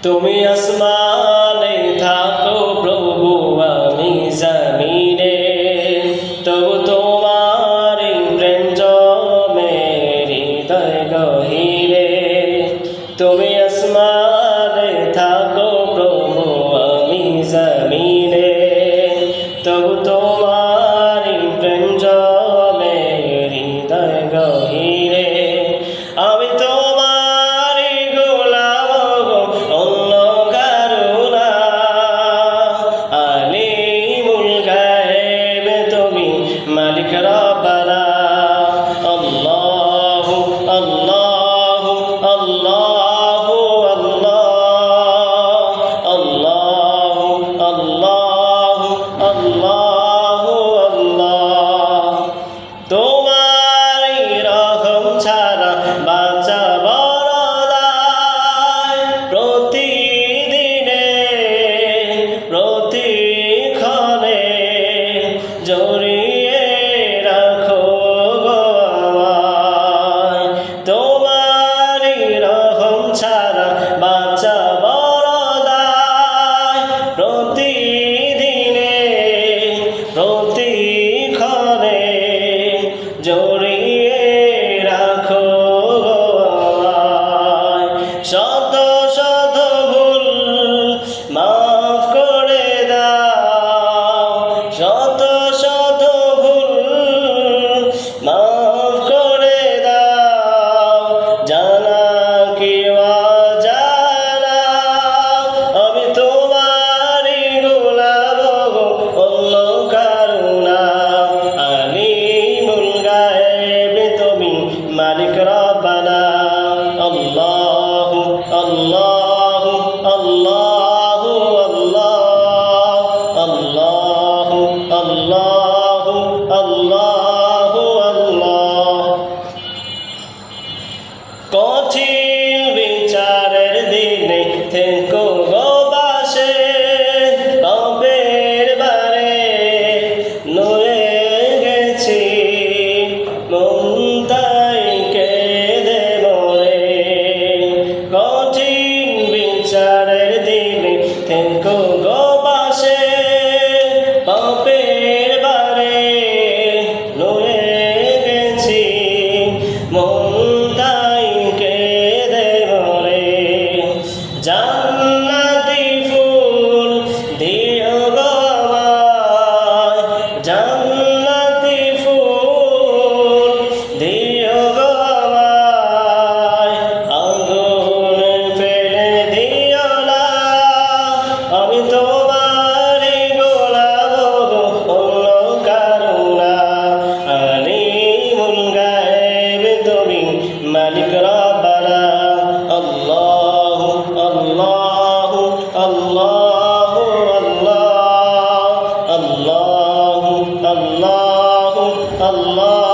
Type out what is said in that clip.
তুমি আসমানে থাকো প্রভু আমি জমিনে, তবু তোমার প্রেম জমে হৃদয় গহীরে। তুমি আসমানে থাকো প্রভু আমি জমিনে, তবু তোমার প্রেম জমে হৃদয় গহীরে। আমি তোমার গোলাম অন্য কারো না, আলিমুল গায়েব তুমি মালিক রব্বানা। আল্লাহু আল্লাহু আল্লাহু আল্লাহু আল্লাহু আল্লাহু আল্লাহ। তোমারই রহম ছাড়া বাঁচা বড় দায়, প্রতিদিনে প্রতিক্ষণে জড়িয়ে রাখো গো আমায়। তোমারই রহম ছাড়া বাঁচা বড় দায়, প্রতিদিনে প্রতিক্ষণে জড়িয়ে রাখো গো আমায়। শত শত ভুল মাফ করে দাও, শত শত ভুল মাফ করে দাও, জানা কি অজানা। আমি তোমারই গোলাম গো অন্য কারো না, আলিমুল গায়েব তুমি মালিক রব্বানা। আল্লাহু আল্লাহু আল্লাহু আল্লাহু আল্লাহু আল্লাহু আল্লাহ। কঠিন বিচারের দিনে থেকো গো পাশে, পাপের বারে নুয়ে গেছি মন তাই কেঁদে মরে। কঠিন বিচারের দিনে থেকো গো পাশে, পাপের বারে নুয়ে গেছি মন তাই কেঁদে মরে। জান্নাতি ফুল দিও গো আমায়, জান্নাতি ফুল দিও গো আমায়, আগুন ফেলে দিও না। আমি তোমারই গোলাম গো অন্য কারো না, আলিমুল গায়েব তুমি মালিক রব্বানা। আল্লাহু আল্লাহু আল্লাহু আল্লাহু আল্লাহু আল্লাহু